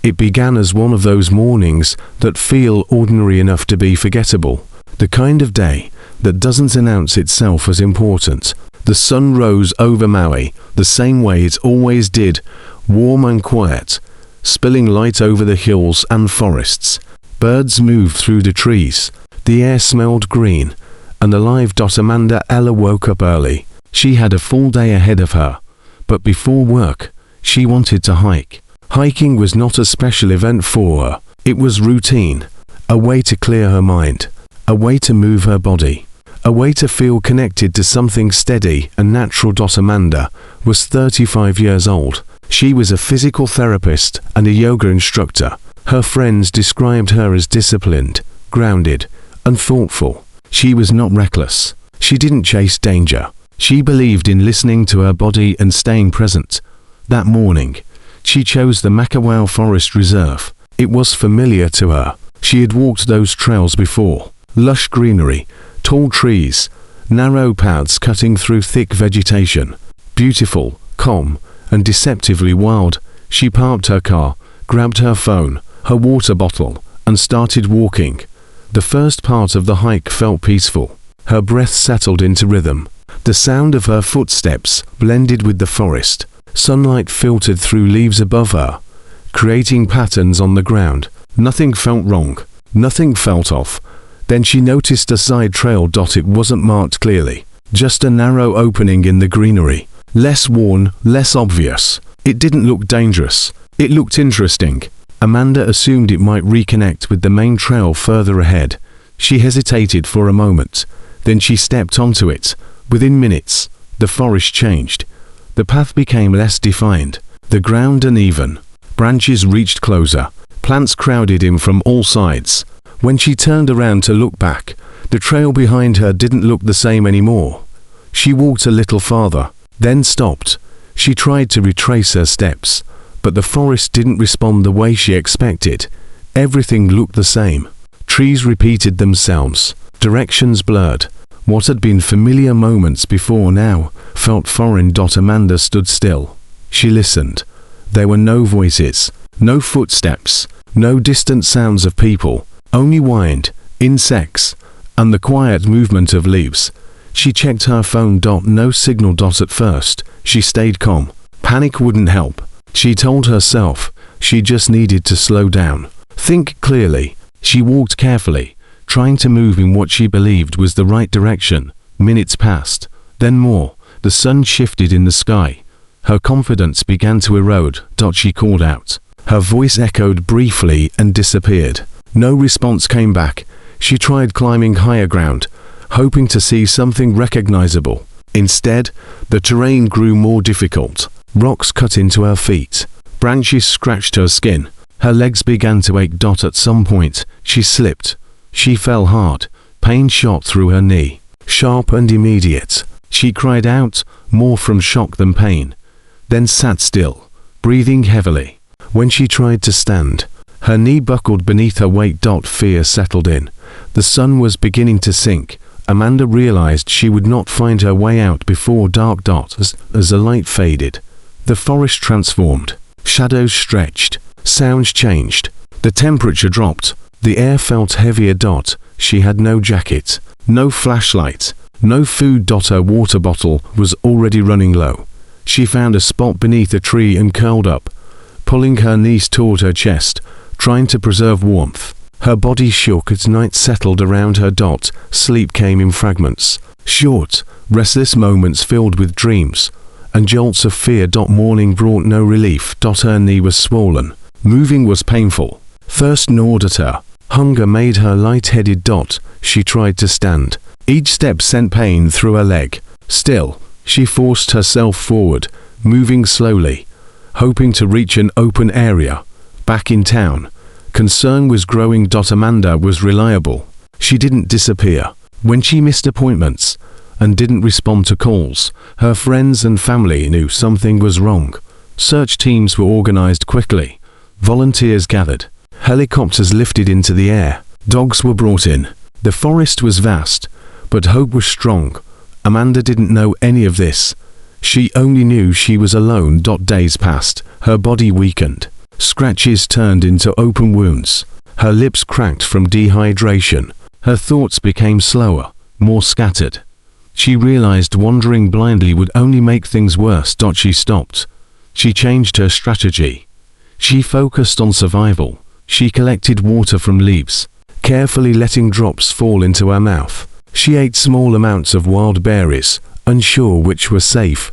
It began as one of those mornings that feel ordinary enough to be forgettable. The kind of day that doesn't announce itself as important. The sun rose over Maui, the same way it always did, warm and quiet, spilling light over the hills and forests. Birds moved through the trees. The air smelled green, and alive. Amanda Eller woke up early. She had a full day ahead of her, but before work, she wanted to hike. Hiking was not a special event for her. It was routine, a way to clear her mind, a way to move her body, a way to feel connected to something steady and natural. Amanda was 35 years old. She was a physical therapist and a yoga instructor. Her friends described her as disciplined, grounded, and thoughtful. She was not reckless. She didn't chase danger. She believed in listening to her body and staying present. That morning, she chose the Makawao Forest Reserve. It was familiar to her. She had walked those trails before. Lush greenery, tall trees, narrow paths cutting through thick vegetation. Beautiful, calm, and deceptively wild. She parked her car, grabbed her phone, her water bottle, and started walking. The first part of the hike felt peaceful. Her breath settled into rhythm. The sound of her footsteps blended with the forest. Sunlight filtered through leaves above her, creating patterns on the ground. Nothing felt wrong. Nothing felt off. Then she noticed a side trail. It wasn't marked clearly. Just a narrow opening in the greenery. Less worn, less obvious. It didn't look dangerous. It looked interesting. Amanda assumed it might reconnect with the main trail further ahead. She hesitated for a moment. Then she stepped onto it. Within minutes, the forest changed. The path became less defined. The ground uneven. Branches reached closer. Plants crowded in from all sides. When she turned around to look back, the trail behind her didn't look the same anymore. She walked a little farther, then stopped. She tried to retrace her steps, but the forest didn't respond the way she expected. Everything looked the same. Trees repeated themselves. Directions blurred. What had been familiar moments before now felt foreign. Amanda stood still. She listened. There were no voices, no footsteps, no distant sounds of people, only wind, insects, and the quiet movement of leaves. She checked her phone. No signal. At first, she stayed calm. Panic wouldn't help. She told herself she just needed to slow down, think clearly. She walked carefully, trying to move in what she believed was the right direction. Minutes passed, then more. The sun shifted in the sky. Her confidence began to erode. She called out. Her voice echoed briefly and disappeared. No response came back. She tried climbing higher ground, hoping to see something recognizable. Instead, the terrain grew more difficult. Rocks cut into her feet. Branches scratched her skin. Her legs began to ache. At some point, she slipped. She fell hard. Pain shot through her knee. Sharp and immediate. She cried out, more from shock than pain. Then sat still, breathing heavily. When she tried to stand, her knee buckled beneath her weight. Fear settled in. The sun was beginning to sink. Amanda realized she would not find her way out before dark. As the light faded, the forest transformed. Shadows stretched. Sounds changed. The temperature dropped. The air felt heavier. She had no jacket, no flashlight, no food. Her water bottle was already running low. She found a spot beneath a tree and curled up, pulling her knees toward her chest, trying to preserve warmth. Her body shook as night settled around her. Sleep came in fragments. Short, restless moments filled with dreams and jolts of fear. Morning brought no relief. Her knee was swollen. Moving was painful. Thirst gnawed at her. Hunger made her lightheaded. She tried to stand. Each step sent pain through her leg. Still, she forced herself forward, moving slowly, hoping to reach an open area. Back in town, concern was growing. Amanda was reliable. She didn't disappear. When she missed appointments and didn't respond to calls, her friends and family knew something was wrong. Search teams were organized quickly. Volunteers gathered. Helicopters lifted into the air. Dogs were brought in. The forest was vast, but hope was strong. Amanda didn't know any of this. She only knew she was alone. Days passed. Her body weakened. Scratches turned into open wounds. Her lips cracked from dehydration. Her thoughts became slower, more scattered. She realized wandering blindly would only make things worse. She stopped. She changed her strategy. She focused on survival. She collected water from leaves, carefully letting drops fall into her mouth. She ate small amounts of wild berries, unsure which were safe,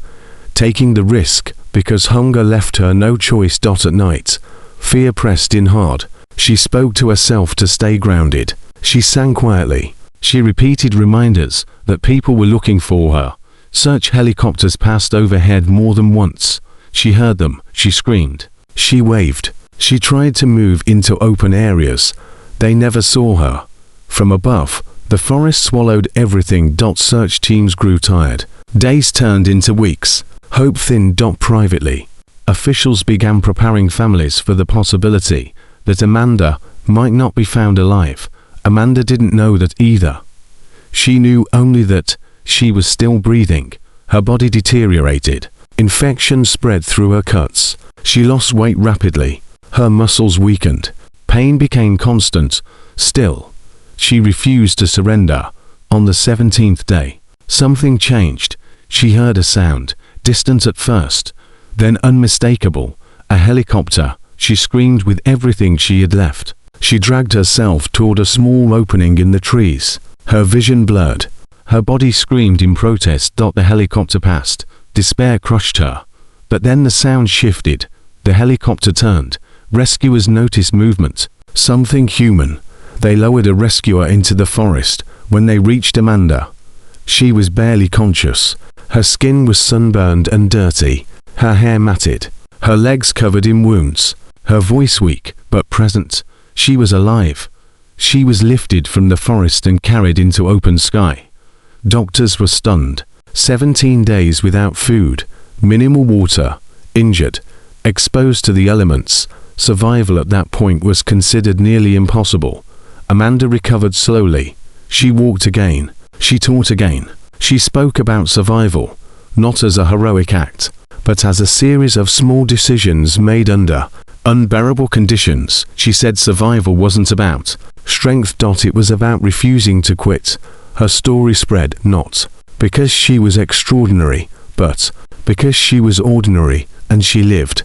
taking the risk because hunger left her no choice. At night, fear pressed in hard. She spoke to herself to stay grounded. She sang quietly. She repeated reminders that people were looking for her. Search helicopters passed overhead more than once. She heard them. She screamed. She waved. She tried to move into open areas. They never saw her. From above, the forest swallowed everything. Search teams grew tired. Days turned into weeks. Hope thinned. Privately, officials began preparing families for the possibility that Amanda might not be found alive. Amanda didn't know that either. She knew only that she was still breathing. Her body deteriorated. Infection spread through her cuts. She lost weight rapidly. Her muscles weakened. Pain became constant. Still, she refused to surrender. On the 17th day, something changed. She heard a sound, distant at first, then unmistakable. A helicopter. She screamed with everything she had left. She dragged herself toward a small opening in the trees. Her vision blurred. Her body screamed in protest. The helicopter passed. Despair crushed her. But then the sound shifted. The helicopter turned. Rescuers noticed movement. Something human. They lowered a rescuer into the forest. When they reached Amanda, she was barely conscious. Her skin was sunburned and dirty. Her hair matted. Her legs covered in wounds. Her voice weak, but present. She was alive. She was lifted from the forest and carried into open sky. Doctors were stunned. 17 days without food, minimal water, injured, exposed to the elements. Survival at that point was considered nearly impossible. Amanda recovered slowly. She walked again. She taught again. She spoke about survival, not as a heroic act, but as a series of small decisions made under unbearable conditions. She said survival wasn't about strength. It was about refusing to quit. Her story spread not because she was extraordinary, but because she was ordinary, and she lived.